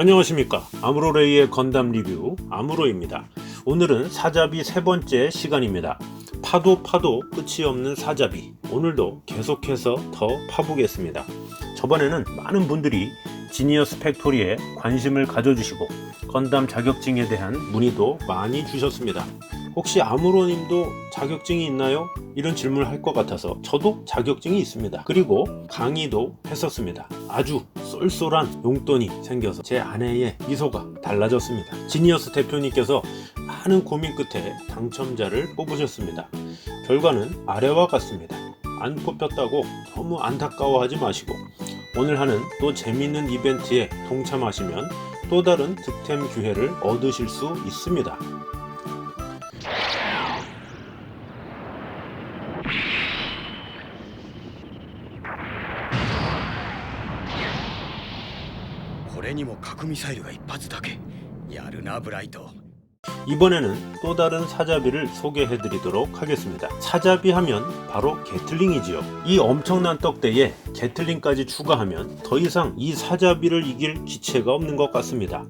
안녕하십니까. 아무로레이의 건담 리뷰 아무로입니다. 오늘은 사자비 세 번째 시간입니다. 파도 끝이 없는 사자비, 오늘도 계속해서 더 파보겠습니다. 저번에는 많은 분들이 지니어스 팩토리에 관심을 가져주시고 건담 자격증에 대한 문의도 많이 주셨습니다. 혹시 아무로님도 자격증이 있나요? 이런 질문을 할 것 같아서 저도 자격증이 있습니다. 그리고 강의도 했었습니다. 아주 쏠쏠한 용돈이 생겨서 제 아내의 미소가 달라졌습니다. 지니어스 대표님께서 많은 고민 끝에 당첨자를 뽑으셨습니다. 결과는 아래와 같습니다. 안 뽑혔다고 너무 안타까워하지 마시고 오늘 하는 또 재밌는 이벤트에 동참하시면 또 다른 득템 기회를 얻으실 수 있습니다. 이번에는 또 다른 사자비를 소개해 드리도록 하겠습니다. 사자비 하면 바로 게틀링이지요. 이 엄청난 떡대에 게틀링까지 추가하면 더 이상 이 사자비를 이길 기체가 없는 것 같습니다.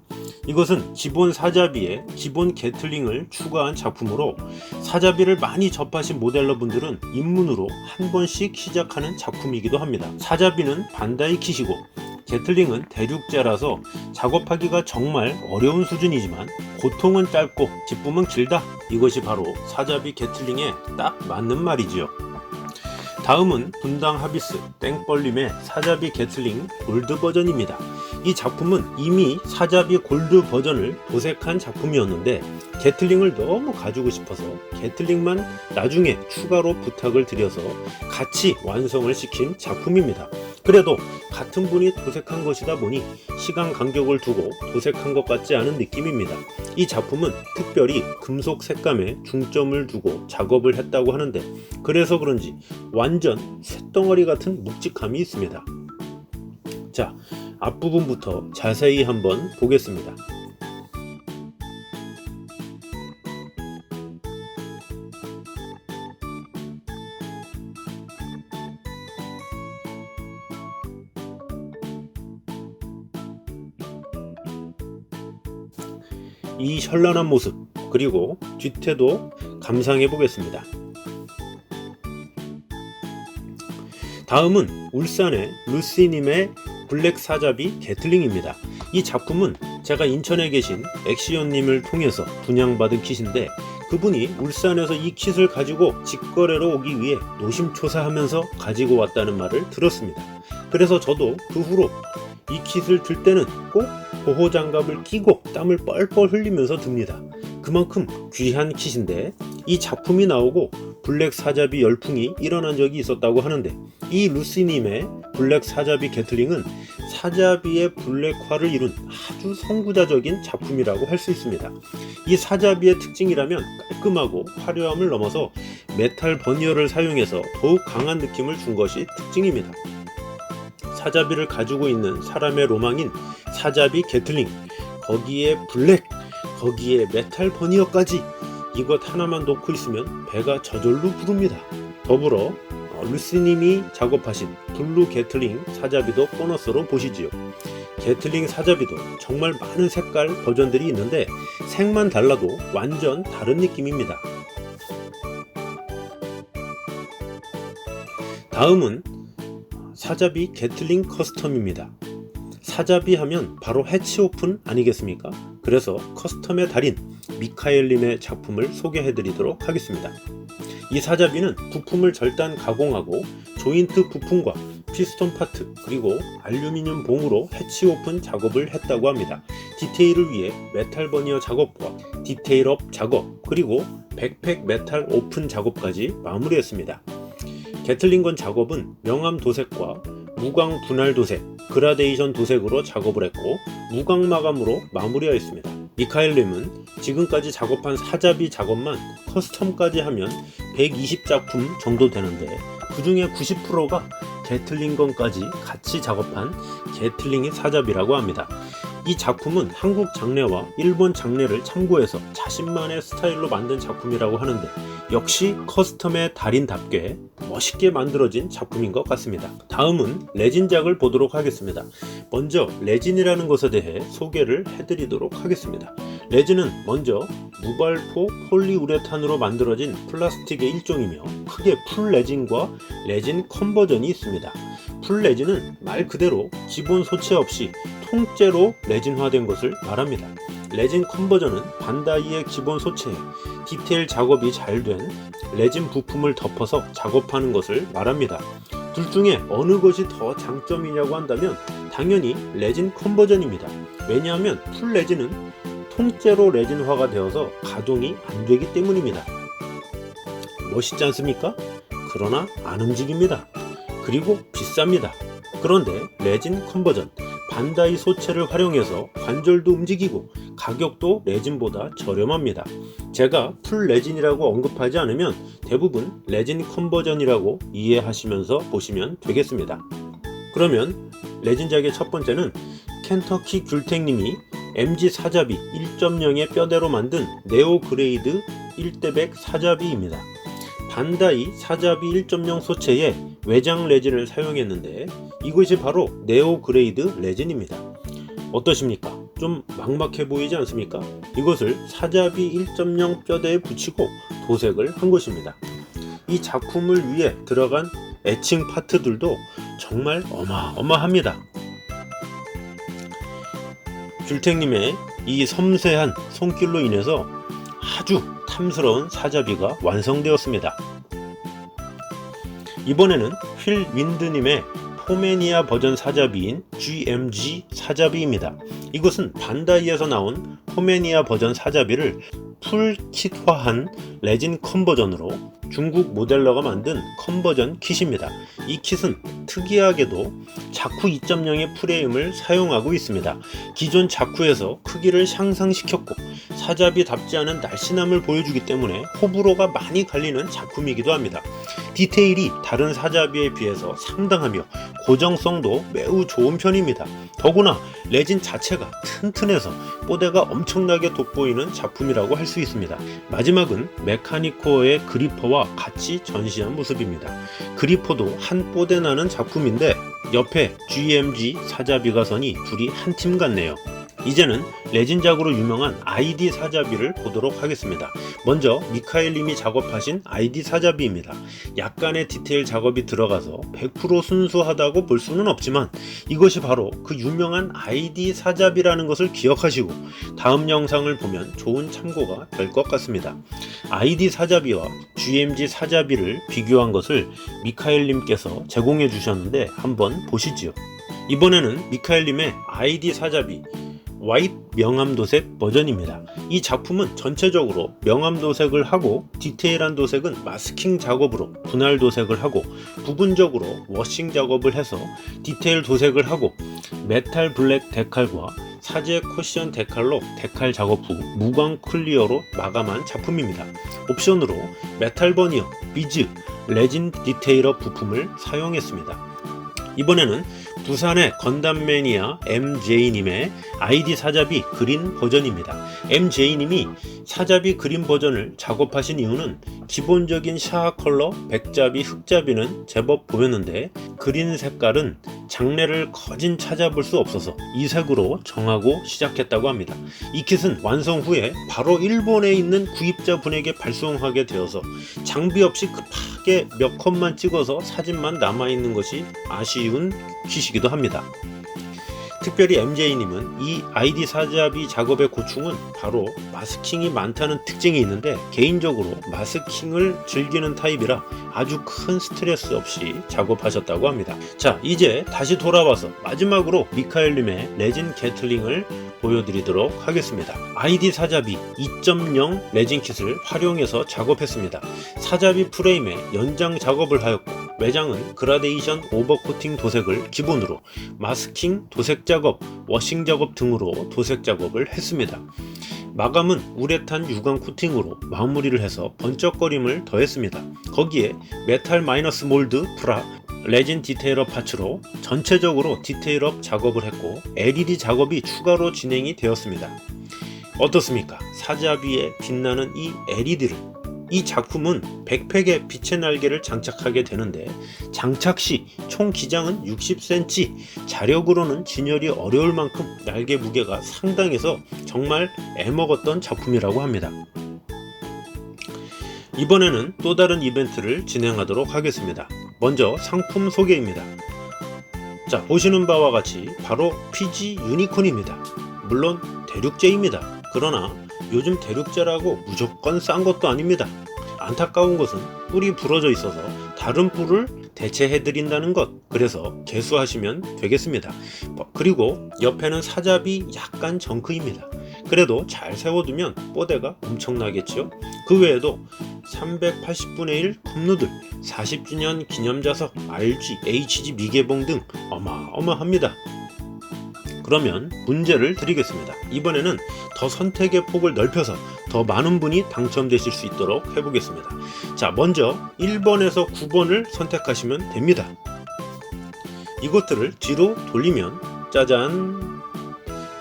이것은 기본 사자비에 기본 게틀링을 추가한 작품으로 사자비를 많이 접하신 모델러 분들은 입문으로 한 번씩 시작하는 작품이기도 합니다. 사자비는 반다이 킷이고 게틀링은 대륙제라서 작업하기가 정말 어려운 수준이지만 고통은 짧고 기쁨은 길다. 이것이 바로 사자비 게틀링에 딱 맞는 말이지요. 다음은 분당 하비스 땡벌림의 사자비 게틀링 골드 버전입니다. 이 작품은 이미 사자비 골드 버전을 도색한 작품이었는데 게틀링을 너무 가지고 싶어서 게틀링만 나중에 추가로 부탁을 드려서 같이 완성을 시킨 작품입니다. 그래도 같은 분이 도색한 것이다 보니 시간 간격을 두고 도색한 것 같지 않은 느낌입니다. 이 작품은 특별히 금속 색감에 중점을 두고 작업을 했다고 하는데 그래서 그런지 완전 쇳덩어리 같은 묵직함이 있습니다. 자, 앞부분부터 자세히 한번 보겠습니다. 이 현란한 모습 그리고 뒤태도 감상해 보겠습니다. 다음은 울산의 루시님의 블랙 사자비 게틀링입니다. 이 작품은 제가 인천에 계신 엑시언님을 통해서 분양받은 킷인데 그분이 울산에서 이 킷을 가지고 직거래로 오기 위해 노심초사하면서 가지고 왔다는 말을 들었습니다. 그래서 저도 그 후로 이 킷을 들 때는 꼭 보호장갑을 끼고 땀을 뻘뻘 흘리면서 듭니다. 그만큼 귀한 킷인데 이 작품이 나오고 블랙 사자비 열풍이 일어난 적이 있었다고 하는데 이 루시님의 블랙 사자비 게틀링은 사자비의 블랙화를 이룬 아주 선구자적인 작품이라고 할 수 있습니다. 이 사자비의 특징이라면 깔끔하고 화려함을 넘어서 메탈 버니어를 사용해서 더욱 강한 느낌을 준 것이 특징입니다. 사자비를 가지고 있는 사람의 로망인 사자비 게틀링, 거기에 블랙, 거기에 메탈 버니어까지 이것 하나만 놓고 있으면 배가 저절로 부릅니다. 더불어 루시님이 작업하신 블루 게틀링 사자비도 보너스로 보시지요. 게틀링 사자비도 정말 많은 색깔 버전들이 있는데 색만 달라도 완전 다른 느낌입니다. 다음은 사자비 게틀링 커스텀입니다. 사자비 하면 바로 해치오픈 아니겠습니까? 그래서 커스텀의 달인 미카엘님의 작품을 소개해드리도록 하겠습니다. 이 사자비는 부품을 절단 가공하고 조인트 부품과 피스톤 파트 그리고 알루미늄 봉으로 해치오픈 작업을 했다고 합니다. 디테일을 위해 메탈 버니어 작업과 디테일업 작업 그리고 백팩 메탈 오픈 작업까지 마무리했습니다. 게틀링건 작업은 명암 도색과 무광 분할 도색, 그라데이션 도색으로 작업을 했고 무광 마감으로 마무리하였습니다. 미카엘님은 지금까지 작업한 사자비 작업만 커스텀까지 하면 120작품 정도 되는데 그 중에 90%가 게틀링건까지 같이 작업한 게틀링의 사자비라고 합니다. 이 작품은 한국 장례와 일본 장례를 참고해서 자신만의 스타일로 만든 작품이라고 하는데 역시 커스텀의 달인답게 멋있게 만들어진 작품인 것 같습니다. 다음은 레진작을 보도록 하겠습니다. 먼저 레진이라는 것에 대해 소개를 해드리도록 하겠습니다. 레진은 먼저 무발포 폴리우레탄으로 만들어진 플라스틱의 일종이며 크게 풀레진과 레진 컨버전이 있습니다. 풀레진은 말 그대로 기본 소체 없이 통째로 레진화된 것을 말합니다. 레진 컨버전은 반다이의 기본 소체에 디테일 작업이 잘 된 레진 부품을 덮어서 작업하는 것을 말합니다. 둘 중에 어느 것이 더 장점이냐고 한다면 당연히 레진 컨버전입니다. 왜냐하면 풀레진은 통째로 레진화가 되어서 가동이 안 되기 때문입니다. 멋있지 않습니까? 그러나 안 움직입니다. 그리고 비쌉니다. 그런데 레진 컨버전, 반다이 소체를 활용해서 관절도 움직이고 가격도 레진보다 저렴합니다. 제가 풀 레진이라고 언급하지 않으면 대부분 레진 컨버전이라고 이해하시면서 보시면 되겠습니다. 그러면 레진작의 첫 번째는 켄터키 귤텍님이 MG 사자비 1.0의 뼈대로 만든 네오 그레이드 1대100 사자비입니다. 반다이 사자비 1.0 소체에 외장 레진을 사용했는데 이것이 바로 네오 그레이드 레진입니다. 어떠십니까? 좀 막막해 보이지 않습니까? 이것을 사자비 1.0 뼈대에 붙이고 도색을 한 것입니다. 이 작품을 위해 들어간 애칭 파트들도 정말 어마어마합니다. 귤텍님의 이 섬세한 손길로 인해서 아주 탐스러운 사자비가 완성되었습니다. 이번에는 휠 윈드님의 포메니아 버전 사자비인 GMG 사자비입니다. 이것은 반다이에서 나온 포메니아 버전 사자비를 풀 킷화한 레진 컨버전으로 중국 모델러가 만든 컨버전 킷입니다. 이 킷은 특이하게도 자쿠 2.0의 프레임을 사용하고 있습니다. 기존 자쿠에서 크기를 향상시켰고 사자비답지 않은 날씬함을 보여주기 때문에 호불호가 많이 갈리는 작품이기도 합니다. 디테일이 다른 사자비에 비해서 상당하며 고정성도 매우 좋은 편입니다. 더구나 레진 자체가 튼튼해서 뽀대가 엄청나게 돋보이는 작품이라고 할 수 있습니다. 마지막은 메카니코어의 그리퍼와 같이 전시한 모습입니다. 그리퍼도 한 뽀대 나는 작품인데 옆에 GMG 사자비가 서니 둘이 한 팀 같네요. 이제는 레진작으로 유명한 ID 사자비를 보도록 하겠습니다. 먼저 미카엘님이 작업하신 ID 사자비입니다. 약간의 디테일 작업이 들어가서 100% 순수하다고 볼 수는 없지만 이것이 바로 그 유명한 ID 사자비라는 것을 기억하시고 다음 영상을 보면 좋은 참고가 될 것 같습니다. ID 사자비와 GMG 사자비를 비교한 것을 미카엘님께서 제공해 주셨는데 한번 보시지요. 이번에는 미카엘님의 ID 사자비 화이트 명암도색 버전입니다. 이 작품은 전체적으로 명암도색을 하고 디테일한 도색은 마스킹 작업으로 분할 도색을 하고 부분적으로 워싱 작업을 해서 디테일 도색을 하고 메탈 블랙 데칼과 사제 쿠션 데칼로 데칼 작업 후 무광 클리어로 마감한 작품입니다. 옵션으로 메탈 버니어, 비즈, 레진 디테일러 부품을 사용했습니다. 이번에는 부산의 건담 매니아 MJ님의 ID 사자비 그린 버전입니다. MJ님이 사자비 그린 버전을 작업하신 이유는 기본적인 샤아 컬러 백자비 흑자비는 제법 보였는데 그린 색깔은 장래를 거진 찾아볼 수 없어서 이 색으로 정하고 시작했다고 합니다. 이 킷은 완성 후에 바로 일본에 있는 구입자 분에게 발송하게 되어서 장비 없이 급하게 몇 컷만 찍어서 사진만 남아있는 것이 아쉬운 킷이기도 합니다. 특별히 MJ님은 이 ID 사자비 작업의 고충은 바로 마스킹이 많다는 특징이 있는데 개인적으로 마스킹을 즐기는 타입이라 아주 큰 스트레스 없이 작업하셨다고 합니다. 자, 이제 다시 돌아와서 마지막으로 미카엘님의 레진 게틀링을 보여드리도록 하겠습니다. ID 사자비 2.0 레진 킷을 활용해서 작업했습니다. 사자비 프레임에 연장 작업을 하였고 외장은 그라데이션 오버코팅 도색을 기본으로 마스킹, 도색 작업, 워싱 작업 등으로 도색 작업을 했습니다. 마감은 우레탄 유광 코팅으로 마무리를 해서 번쩍거림을 더했습니다. 거기에 메탈 마이너스 몰드 프라 레진 디테일업 파츠로 전체적으로 디테일업 작업을 했고 LED 작업이 추가로 진행이 되었습니다. 어떻습니까? 사자비에 빛나는 이 LED를 이 작품은 백팩에 빛의 날개를 장착하게 되는데 장착 시 총 기장은 60cm, 자력으로는 진열이 어려울 만큼 날개 무게가 상당해서 정말 애먹었던 작품이라고 합니다. 이번에는 또 다른 이벤트를 진행하도록 하겠습니다. 먼저 상품 소개입니다. 자, 보시는 바와 같이 바로 PG 유니콘입니다. 물론 대륙제입니다. 그러나 요즘 대륙제라고 무조건 싼 것도 아닙니다. 안타까운 것은 뿔이 부러져 있어서 다른 뿔을 대체해드린다는 것. 그래서 개수하시면 되겠습니다. 그리고 옆에는 사잡이 약간 정크입니다. 그래도 잘 세워두면 뽀대가 엄청나겠죠. 그 외에도 380분의 1 컵누들, 40주년 기념자석, RG, HG 미개봉 등 어마어마합니다. 그러면 문제를 드리겠습니다. 이번에는 더 선택의 폭을 넓혀서 더 많은 분이 당첨되실 수 있도록 해보겠습니다. 자, 먼저 1번에서 9번을 선택하시면 됩니다. 이것들을 뒤로 돌리면 짜잔!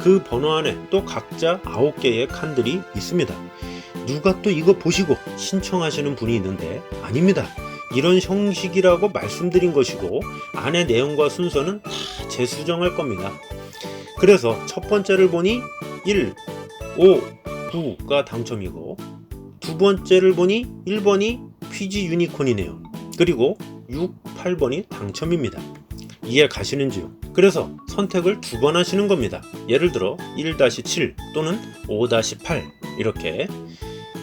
그 번호 안에 또 각자 9개의 칸들이 있습니다. 누가 또 이거 보시고 신청하시는 분이 있는데 아닙니다. 이런 형식이라고 말씀드린 것이고 안의 내용과 순서는 다 재수정할 겁니다. 그래서 첫 번째를 보니 1, 5, 9가 당첨이고 두 번째를 보니 1번이 PG 유니콘이네요. 그리고 6, 8번이 당첨입니다. 이해 가시는지요? 그래서 선택을 두 번 하시는 겁니다. 예를 들어 1-7 또는 5-8 이렇게.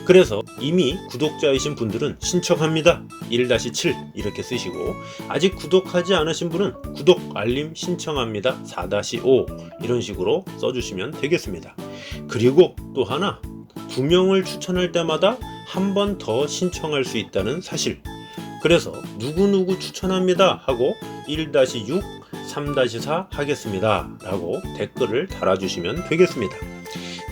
그래서 이미 구독자이신 분들은 신청합니다 1-7 이렇게 쓰시고, 아직 구독하지 않으신 분은 구독 알림 신청합니다 4-5 이런 식으로 써주시면 되겠습니다. 그리고 또 하나, 2명을 추천할 때마다 한 번 더 신청할 수 있다는 사실. 그래서 누구누구 추천합니다 하고 1-6 3-4 하겠습니다 라고 댓글을 달아주시면 되겠습니다.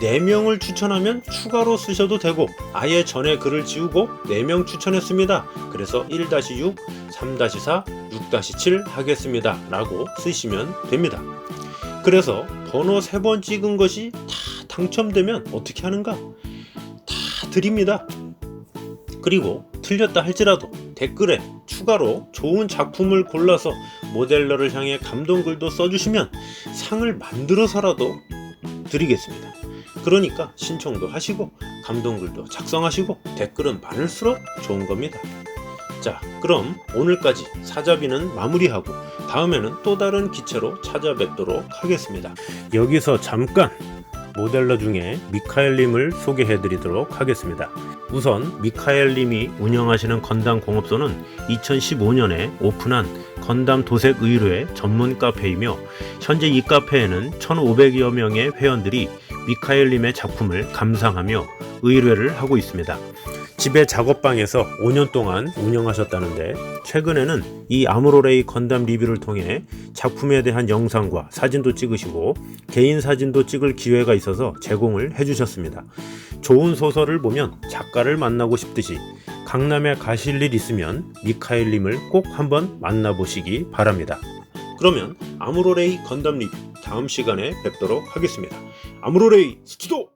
4명을 추천하면 추가로 쓰셔도 되고, 아예 전에 글을 지우고 4명 추천했습니다. 그래서 1-6, 3-4, 6-7 하겠습니다 라고 쓰시면 됩니다. 그래서 번호 3번 찍은 것이 다 당첨되면 어떻게 하는가? 다 드립니다. 그리고 틀렸다 할지라도 댓글에 추가로 좋은 작품을 골라서 모델러를 향해 감동글도 써주시면 상을 만들어서라도 드리겠습니다. 그러니까 신청도 하시고 감동글도 작성하시고 댓글은 많을수록 좋은 겁니다. 자, 그럼 오늘까지 사자비는 마무리하고 다음에는 또 다른 기체로 찾아뵙도록 하겠습니다. 여기서 잠깐 모델러 중에 미카엘님을 소개해드리도록 하겠습니다. 우선 미카엘님이 운영하시는 건담 공업소는 2015년에 오픈한 건담 도색 의뢰 전문 카페이며, 현재 이 카페에는 1,500여 명의 회원들이 미카엘님의 작품을 감상하며 의뢰를 하고 있습니다. 집의 작업방에서 5년 동안 운영하셨다는데, 최근에는 이 아무로레이 건담 리뷰를 통해 작품에 대한 영상과 사진도 찍으시고 개인 사진도 찍을 기회가 있어서 제공을 해주셨습니다. 좋은 소설을 보면 작가를 만나고 싶듯이 강남에 가실 일 있으면 미카엘님을 꼭 한번 만나보시기 바랍니다. 그러면 아무로레이 건담 리뷰 다음 시간에 뵙도록 하겠습니다. 아무로레이 스튜디오!